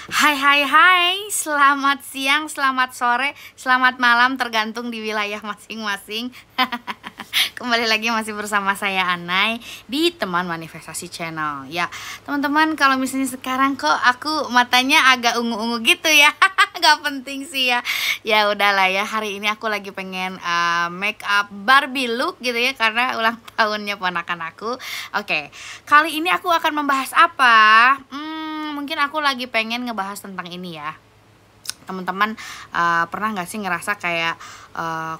Hai hai hai, selamat siang, selamat sore, selamat malam, tergantung di wilayah masing-masing. Kembali lagi masih bersama saya Anai di Teman Manifestasi Channel. Ya, teman-teman, kalau misalnya sekarang kok aku matanya agak ungu-ungu gitu ya. Gak penting sih ya. Ya udahlah ya, hari ini aku lagi pengen make up Barbie look gitu ya, karena ulang tahunnya ponakan aku. Oke, kali ini aku akan membahas apa? Mungkin aku lagi pengen ngebahas tentang ini ya. Teman-teman pernah nggak sih ngerasa kayak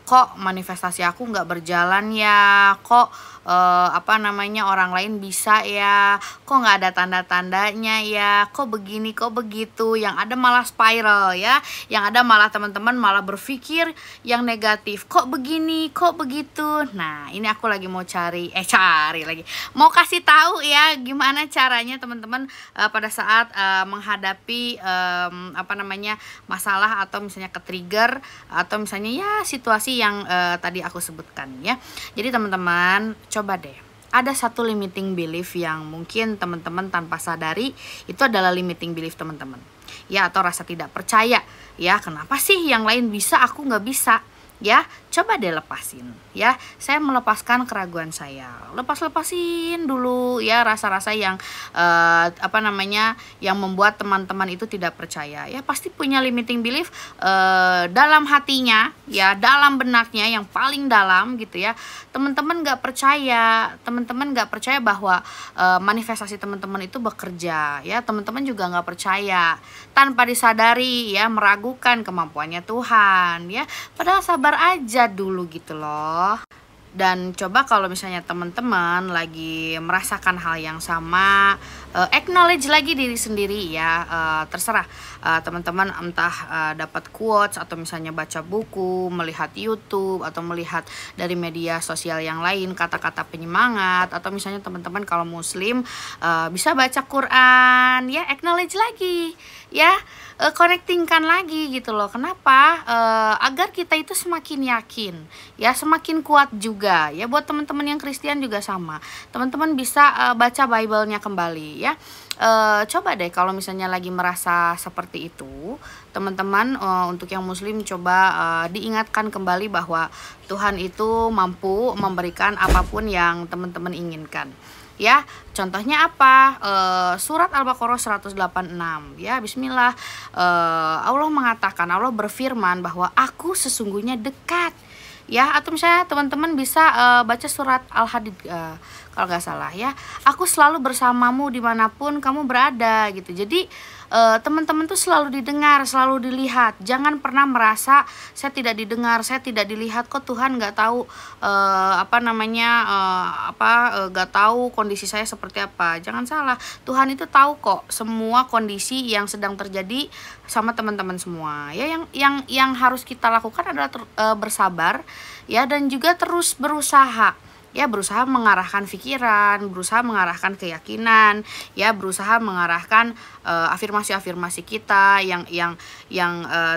kok manifestasi aku nggak berjalan ya, kok orang lain bisa ya, kok nggak ada tanda-tandanya ya, kok begini kok begitu, yang ada malah spiral ya, yang ada malah teman-teman malah berpikir yang negatif, kok begini kok begitu. Nah, ini aku lagi mau cari lagi mau kasih tahu ya gimana caranya teman-teman pada saat menghadapi masalah atau misalnya ke-trigger atau misalnya ya situasi yang tadi aku sebutkan ya. Jadi teman-teman coba deh, ada satu limiting belief yang mungkin teman-teman tanpa sadari itu adalah limiting belief teman-teman ya, atau rasa tidak percaya ya. Kenapa sih yang lain bisa aku nggak bisa ya? Coba deh lepasin ya. Saya melepaskan keraguan saya, lepasin dulu ya rasa-rasa yang yang membuat teman-teman itu tidak percaya ya. Pasti punya limiting belief dalam hatinya ya, dalam benaknya yang paling dalam gitu ya. Teman-teman nggak percaya bahwa manifestasi teman-teman itu bekerja ya. Teman-teman juga nggak percaya tanpa disadari ya, meragukan kemampuannya Tuhan ya. Padahal sabar aja dulu gitu loh. Dan coba kalau misalnya teman-teman lagi merasakan hal yang sama, acknowledge lagi diri sendiri ya. Terserah teman-teman entah dapat quotes atau misalnya baca buku, melihat YouTube atau melihat dari media sosial yang lain kata-kata penyemangat, atau misalnya teman-teman kalau muslim bisa baca Quran ya, acknowledge lagi ya, connectingkan lagi gitu loh. Kenapa? Agar kita itu semakin yakin ya, semakin kuat juga ya. Buat teman-teman yang Kristen juga sama, teman-teman bisa baca Bible-nya kembali ya. Coba deh kalau misalnya lagi merasa seperti itu, teman-teman untuk yang muslim coba diingatkan kembali bahwa Tuhan itu mampu memberikan apapun yang teman-teman inginkan ya. Contohnya apa? Surat Al-Baqarah 186 ya. Bismillah, Allah mengatakan, Allah berfirman bahwa aku sesungguhnya dekat ya. Atau misalnya teman-teman bisa baca surat Al-Hadid kalau nggak salah ya, aku selalu bersamamu dimanapun kamu berada gitu. Jadi teman-teman tuh selalu didengar, selalu dilihat. Jangan pernah merasa saya tidak didengar, saya tidak dilihat, kok Tuhan nggak tahu nggak tahu kondisi saya seperti apa. Jangan salah, Tuhan itu tahu kok semua kondisi yang sedang terjadi sama teman-teman semua ya. Yang harus kita lakukan adalah bersabar ya, dan juga terus berusaha ya, berusaha mengarahkan pikiran, berusaha mengarahkan keyakinan ya, berusaha mengarahkan afirmasi-afirmasi kita yang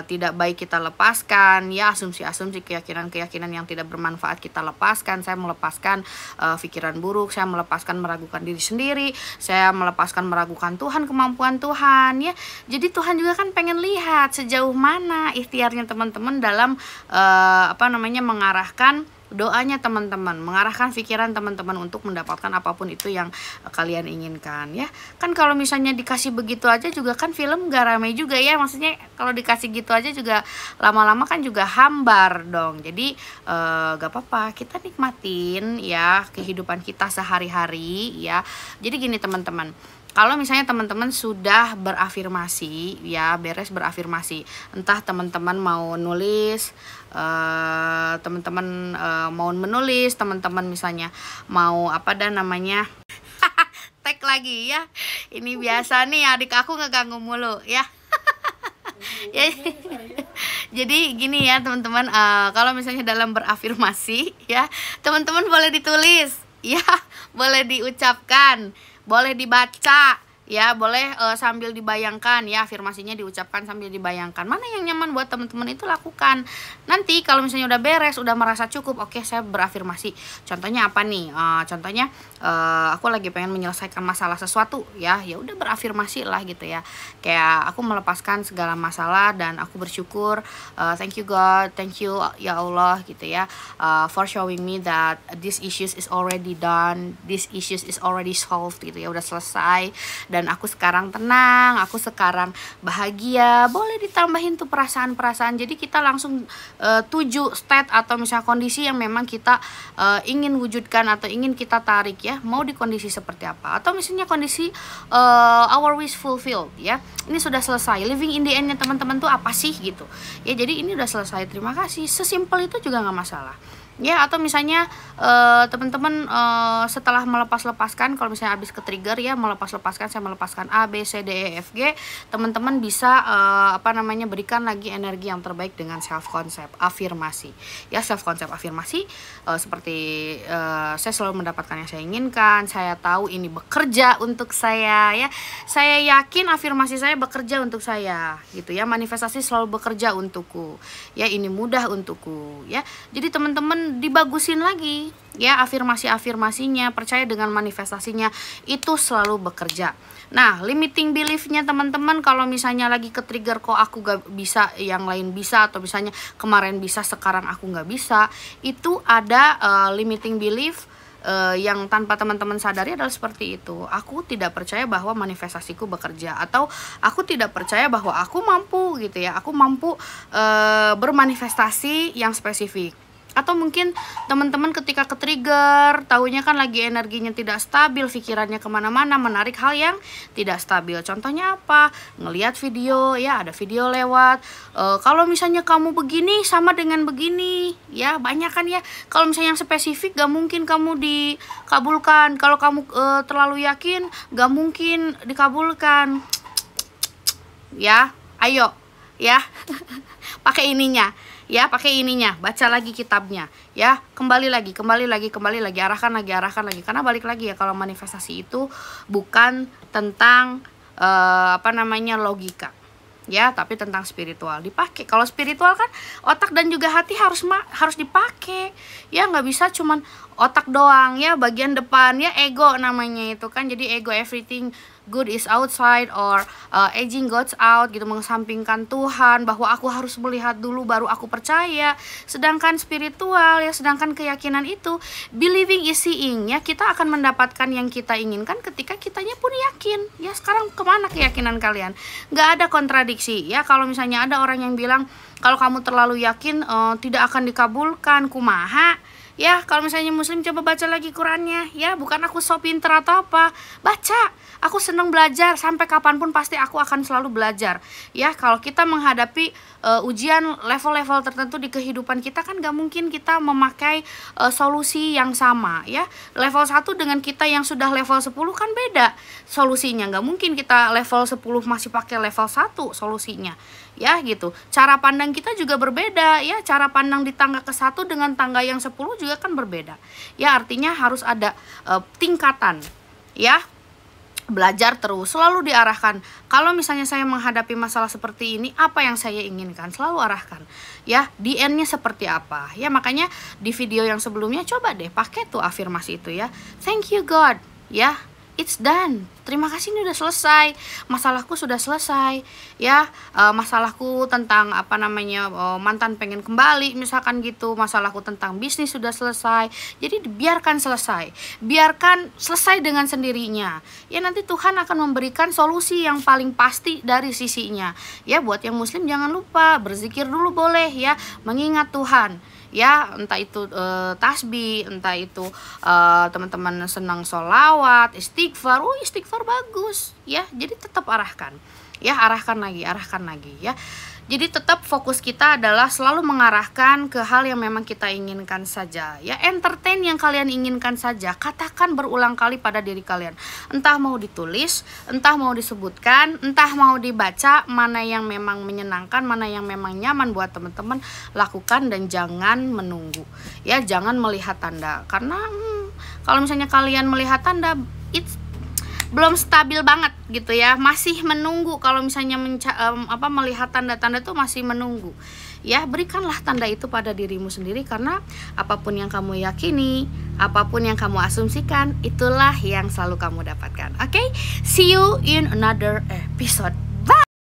tidak baik kita lepaskan ya, asumsi-asumsi, keyakinan-keyakinan yang tidak bermanfaat kita lepaskan. Saya melepaskan pikiran buruk, saya melepaskan meragukan diri sendiri, saya melepaskan meragukan Tuhan, kemampuan Tuhan ya. Jadi Tuhan juga kan pengen lihat sejauh mana ikhtiarnya teman-teman dalam mengarahkan doanya teman-teman, mengarahkan pikiran teman-teman untuk mendapatkan apapun itu yang kalian inginkan ya. Kan kalau misalnya dikasih begitu aja juga kan film gak ramai juga ya. Maksudnya kalau dikasih gitu aja juga lama-lama kan juga hambar dong. Jadi gak apa-apa, kita nikmatin ya kehidupan kita sehari-hari ya. Jadi gini teman-teman, kalau misalnya teman-teman sudah berafirmasi ya, beres berafirmasi, entah teman-teman mau nulis, teman-teman mau menulis, teman-teman misalnya mau tag lagi ya. Ini biasa nih adik aku ngeganggu mulu ya. Ya, jadi gini ya teman-teman, kalau misalnya dalam berafirmasi ya, teman-teman boleh ditulis ya, boleh diucapkan, boleh dibaca ya boleh sambil dibayangkan ya, afirmasinya diucapkan sambil dibayangkan. Mana yang nyaman buat teman-teman itu lakukan. Nanti kalau misalnya udah beres, udah merasa cukup, oke saya berafirmasi. Contohnya apa nih? Contohnya aku lagi pengen menyelesaikan masalah sesuatu ya, ya udah berafirmasi lah gitu ya. Kayak aku melepaskan segala masalah dan aku bersyukur, thank you God, thank you ya Allah gitu ya, for showing me that this issues is already done, this issues is already solved gitu ya, udah selesai. Dan aku sekarang tenang, aku sekarang bahagia. Boleh ditambahin tuh perasaan-perasaan. Jadi kita langsung tuju state atau misalnya kondisi yang memang kita ingin wujudkan atau ingin kita tarik ya. Mau di kondisi seperti apa? Atau misalnya kondisi our wish fulfilled ya. Ini sudah selesai. Living in the end-nya teman-teman tuh apa sih gitu. Ya jadi ini udah selesai. Terima kasih. Sesimpel itu juga nggak masalah. Ya, atau misalnya teman-teman setelah melepas-lepaskan, kalau misalnya habis ke trigger ya, melepas-lepaskan, saya melepaskan A, B, C, D, E, F, G, teman-teman bisa berikan lagi energi yang terbaik dengan self concept afirmasi. Ya, self concept afirmasi seperti saya selalu mendapatkan yang saya inginkan, saya tahu ini bekerja untuk saya ya. Saya yakin afirmasi saya bekerja untuk saya gitu ya. Manifestasi selalu bekerja untukku. Ya, ini mudah untukku ya. Jadi teman-teman dibagusin lagi ya afirmasinya, percaya dengan manifestasinya, itu selalu bekerja. Nah, limiting beliefnya teman-teman, kalau misalnya lagi ke trigger kok aku gak bisa, yang lain bisa, atau misalnya kemarin bisa sekarang aku gak bisa, itu ada limiting belief yang tanpa teman-teman sadari adalah seperti itu. Aku tidak percaya bahwa manifestasiku bekerja, atau aku tidak percaya bahwa aku mampu gitu ya, aku mampu bermanifestasi yang spesifik. Atau mungkin teman-teman ketika ke trigger, tahunya kan lagi energinya tidak stabil, pikirannya kemana-mana, menarik hal yang tidak stabil. Contohnya apa? Ngelihat video ya, ada video lewat, kalau misalnya kamu begini sama dengan begini ya, banyak kan ya. Kalau misalnya yang spesifik gak mungkin kamu dikabulkan, kalau kamu terlalu yakin gak mungkin dikabulkan ya. Ayo ya pakai ininya ya, pakai ininya, baca lagi kitabnya ya, kembali lagi, arahkan lagi, karena balik lagi ya, kalau manifestasi itu bukan tentang logika ya, tapi tentang spiritual. Dipakai. Kalau spiritual kan otak dan juga hati harus dipakai ya, nggak bisa cuman otak doang ya, bagian depan ya, ego namanya itu kan. Jadi ego, everything good is outside, or aging goes out gitu, mengesampingkan Tuhan, bahwa aku harus melihat dulu baru aku percaya. Sedangkan spiritual ya, sedangkan keyakinan itu believing is seeing ya, kita akan mendapatkan yang kita inginkan ketika kitanya pun yakin ya. Sekarang kemana keyakinan kalian? Nggak ada kontradiksi ya. Kalau misalnya ada orang yang bilang kalau kamu terlalu yakin tidak akan dikabulkan, kumaha ya. Kalau misalnya muslim, coba baca lagi Qurannya ya. Bukan aku so pinter atau apa, baca. Aku seneng belajar, sampai kapanpun pasti aku akan selalu belajar ya. Kalau kita menghadapi ujian level-level tertentu di kehidupan kita, kan gak mungkin kita memakai solusi yang sama ya. Level 1 dengan kita yang sudah level 10 kan beda solusinya. Gak mungkin kita level 10 masih pakai level 1 solusinya ya gitu. Cara pandang kita juga berbeda ya. Cara pandang di tangga ke-1 dengan tangga yang 10 juga kan berbeda ya. Artinya harus ada tingkatan ya. Belajar terus, selalu diarahkan. Kalau misalnya saya menghadapi masalah seperti ini, apa yang saya inginkan, selalu arahkan ya, di end-nya seperti apa ya. Makanya di video yang sebelumnya coba deh pakai tuh afirmasi itu ya. Thank you God ya, it's done. Terima kasih, ini udah selesai. Masalahku sudah selesai ya. Masalahku tentang mantan pengen kembali misalkan gitu. Masalahku tentang bisnis sudah selesai. Jadi biarkan selesai. Biarkan selesai dengan sendirinya. Ya, nanti Tuhan akan memberikan solusi yang paling pasti dari sisinya. Ya, buat yang muslim jangan lupa berzikir dulu boleh ya, mengingat Tuhan. Ya, entah itu tasbih, entah itu teman-teman senang sholawat, istighfar. Istighfar bagus ya. Jadi tetap arahkan ya, arahkan lagi ya. Jadi tetap fokus kita adalah selalu mengarahkan ke hal yang memang kita inginkan saja ya. Entertain yang kalian inginkan saja, katakan berulang kali pada diri kalian. Entah mau ditulis, entah mau disebutkan, entah mau dibaca, mana yang memang menyenangkan, mana yang memang nyaman buat teman-teman, lakukan dan jangan menunggu ya. Jangan melihat tanda, karena kalau misalnya kalian melihat tanda, belum stabil banget gitu ya, masih menunggu. Kalau misalnya melihat tanda-tanda tuh masih menunggu ya, berikanlah tanda itu pada dirimu sendiri, karena apapun yang kamu yakini, apapun yang kamu asumsikan, itulah yang selalu kamu dapatkan. Oke, see you in another episode.